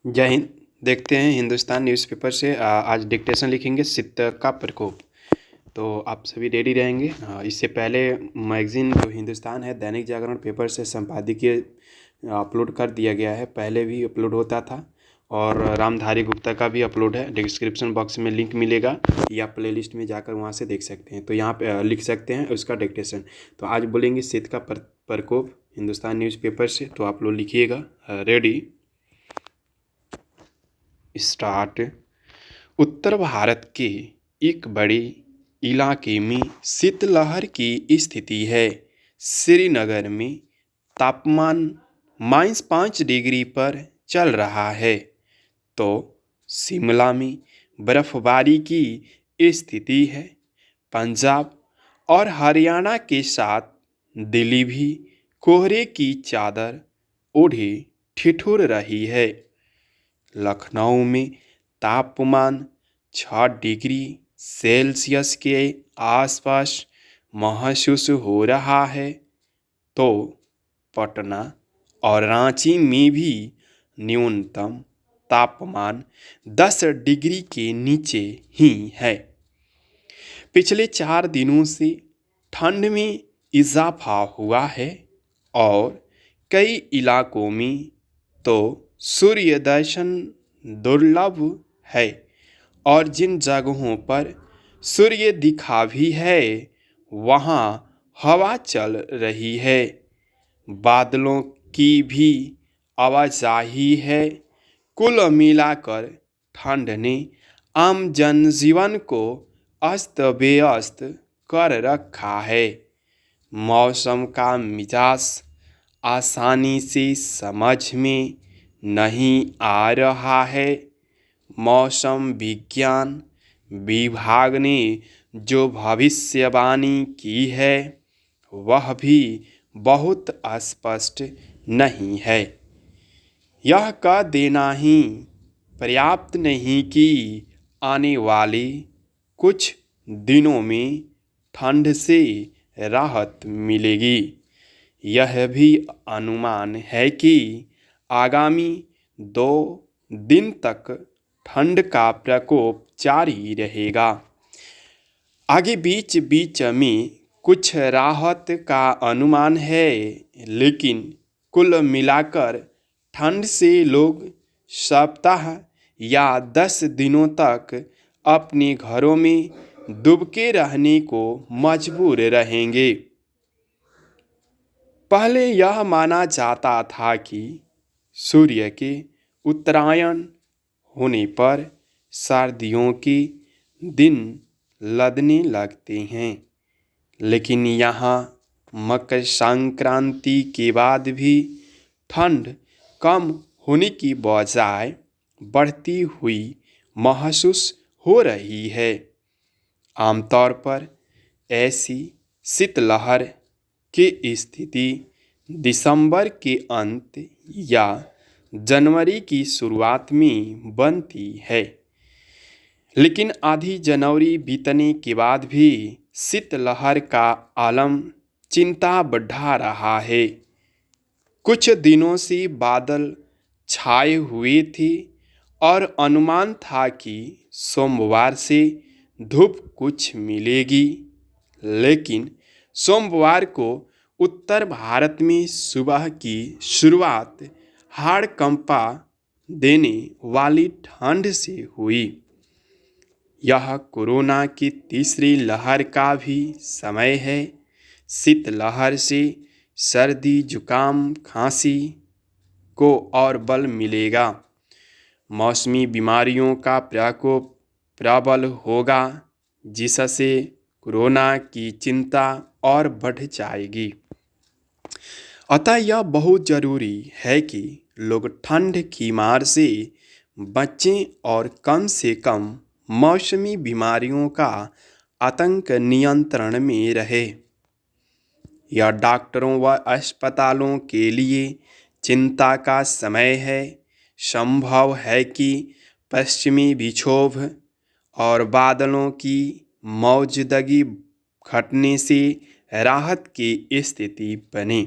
जय हिंद। देखते हैं हिंदुस्तान न्यूज़पेपर से आज डिक्टेशन लिखेंगे शीत का प्रकोप। तो आप सभी रेडी रहेंगे। इससे पहले मैगज़ीन जो हिंदुस्तान है दैनिक जागरण पेपर से संपादकीय अपलोड कर दिया गया है। पहले भी अपलोड होता था और रामधारी गुप्ता का भी अपलोड है। डिस्क्रिप्शन बॉक्स में लिंक मिलेगा या प्लेलिस्ट में जाकर वहाँ से देख सकते हैं। तो यहाँ पे लिख सकते हैं उसका डिक्टेशन। तो आज बोलेंगे शीत का प्रकोप हिंदुस्तान न्यूज़पेपर से। तो आप लोग लिखिएगा। Ready start. उत्तर भारत के एक बड़े इलाके में शीतलहर की स्थिति है। श्रीनगर में तापमान -5 डिग्री पर चल रहा है तो शिमला में बर्फबारी की स्थिति है। पंजाब और हरियाणा के साथ दिल्ली भी कोहरे की चादर ओढ़े ठिठुर रही है। लखनऊ में तापमान 6 डिग्री सेल्सियस के आसपास महसूस हो रहा है तो पटना और रांची में भी न्यूनतम तापमान 10 डिग्री के नीचे ही है। पिछले 4 दिनों से ठंड में इजाफा हुआ है और कई इलाकों में तो सूर्य दर्शन दुर्लभ है और जिन जगहों पर सूर्य दिखा भी है वहाँ हवा चल रही है। बादलों की भी आवाजाही है। कुल मिलाकर ठंड ने आम जनजीवन को अस्त व्यस्त कर रखा है। मौसम का मिजाज आसानी से समझ में नहीं आ रहा है। मौसम विज्ञान विभाग ने जो भविष्यवाणी की है वह भी बहुत स्पष्ट नहीं है। यह कह देना ही पर्याप्त नहीं कि आने वाले कुछ दिनों में ठंड से राहत मिलेगी। यह भी अनुमान है कि आगामी 2 दिन तक ठंड का प्रकोप जारी रहेगा। आगे बीच बीच में कुछ राहत का अनुमान है, लेकिन कुल मिलाकर ठंड से लोग सप्ताह या 10 दिनों तक अपने घरों में दुबके रहने को मजबूर रहेंगे। पहले यह माना जाता था कि सूर्य के उत्तरायण होने पर सर्दियों के दिन लदने लगते हैं, लेकिन यहाँ मकर संक्रांति के बाद भी ठंड कम होने की बजाय बढ़ती हुई महसूस हो रही है। आमतौर पर ऐसी शीतलहर की स्थिति दिसंबर के अंत या जनवरी की शुरुआत में बनती है, लेकिन आधी जनवरी बीतने के बाद भी शीतलहर का आलम चिंता बढ़ा रहा है। कुछ दिनों से बादल छाए हुए थे और अनुमान था कि सोमवार से धूप कुछ मिलेगी, लेकिन सोमवार को उत्तर भारत में सुबह की शुरुआत हाड़ कंपा देने वाली ठंड से हुई। यह कोरोना की तीसरी लहर का भी समय है। शीतलहर से सर्दी जुकाम खांसी को और बल मिलेगा। मौसमी बीमारियों का प्रकोप प्रबल होगा, जिससे कोरोना की चिंता और बढ़ जाएगी। अतः यह बहुत ज़रूरी है कि लोग ठंड की मार से बचें और कम से कम मौसमी बीमारियों का आतंक नियंत्रण में रहे। यह डॉक्टरों व अस्पतालों के लिए चिंता का समय है। संभव है कि पश्चिमी विक्षोभ और बादलों की मौजूदगी घटने से राहत की स्थिति बने।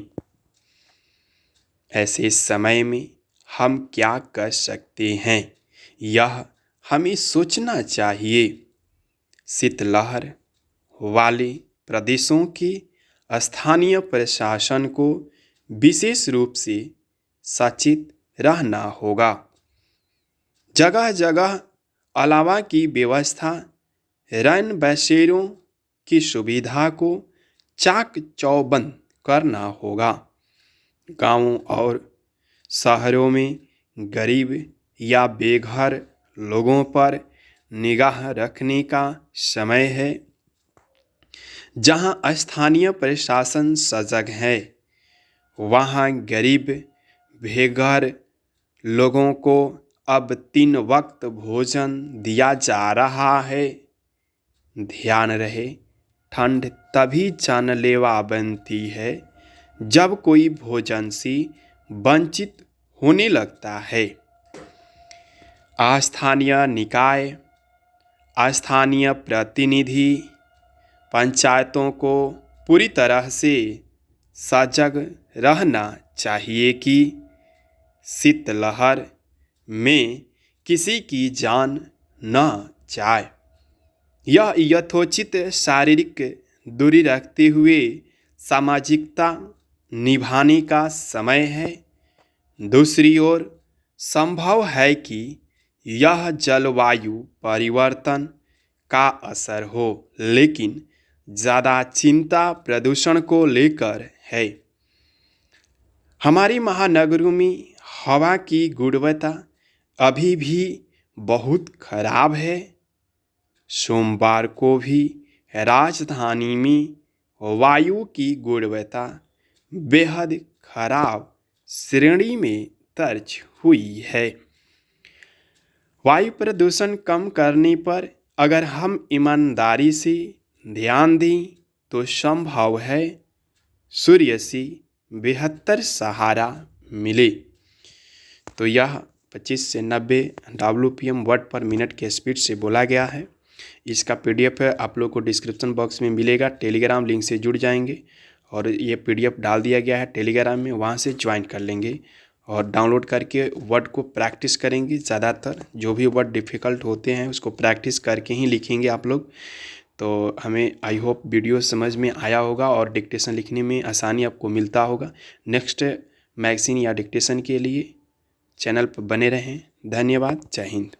ऐसे समय में हम क्या कर सकते हैं, यह हमें सोचना चाहिए। शीतलहर वाले प्रदेशों के स्थानीय प्रशासन को विशेष रूप से सचेत रहना होगा। जगह जगह अलावा की व्यवस्था, रैन बसेरों की सुविधा को चाक चौबंद करना होगा। गांवों और शहरों में गरीब या बेघर लोगों पर निगाह रखने का समय है। जहां स्थानीय प्रशासन सजग है, वहां गरीब बेघर लोगों को अब 3 वक्त भोजन दिया जा रहा है। ध्यान रहे, ठंड तभी जानलेवा बनती है जब कोई भोजन से वंचित होने लगता है। स्थानीय निकाय, स्थानीय प्रतिनिधि, पंचायतों को पूरी तरह से सजग रहना चाहिए कि शीतलहर में किसी की जान न जाए। यह यथोचित शारीरिक दूरी रखते हुए सामाजिकता निभाने का समय है। दूसरी ओर संभव है कि यह जलवायु परिवर्तन का असर हो, लेकिन ज़्यादा चिंता प्रदूषण को लेकर है। हमारी महानगरों में हवा की गुणवत्ता अभी भी बहुत खराब है। सोमवार को भी राजधानी में वायु की गुणवत्ता बेहद खराब श्रेणी में दर्ज हुई है। वायु प्रदूषण कम करने पर अगर हम ईमानदारी से ध्यान दें तो संभव है सूर्य से बेहतर सहारा मिले। तो यह 25 से 90 WPM वर्ड पर मिनट के स्पीड से बोला गया है। इसका PDF आप लोग को डिस्क्रिप्शन बॉक्स में मिलेगा। टेलीग्राम लिंक से जुड़ जाएंगे और ये PDF डाल दिया गया है टेलीग्राम में, वहाँ से ज्वाइन कर लेंगे और डाउनलोड करके वर्ड को प्रैक्टिस करेंगे। ज़्यादातर जो भी वर्ड डिफ़िकल्ट होते हैं उसको प्रैक्टिस करके ही लिखेंगे आप लोग। तो हमें आई होप वीडियो समझ में आया होगा और डिक्टेशन लिखने में आसानी आपको मिलता होगा। नेक्स्ट मैगज़ीन या डिक्टेशन के लिए चैनल पर बने रहें। धन्यवाद। जय हिंद।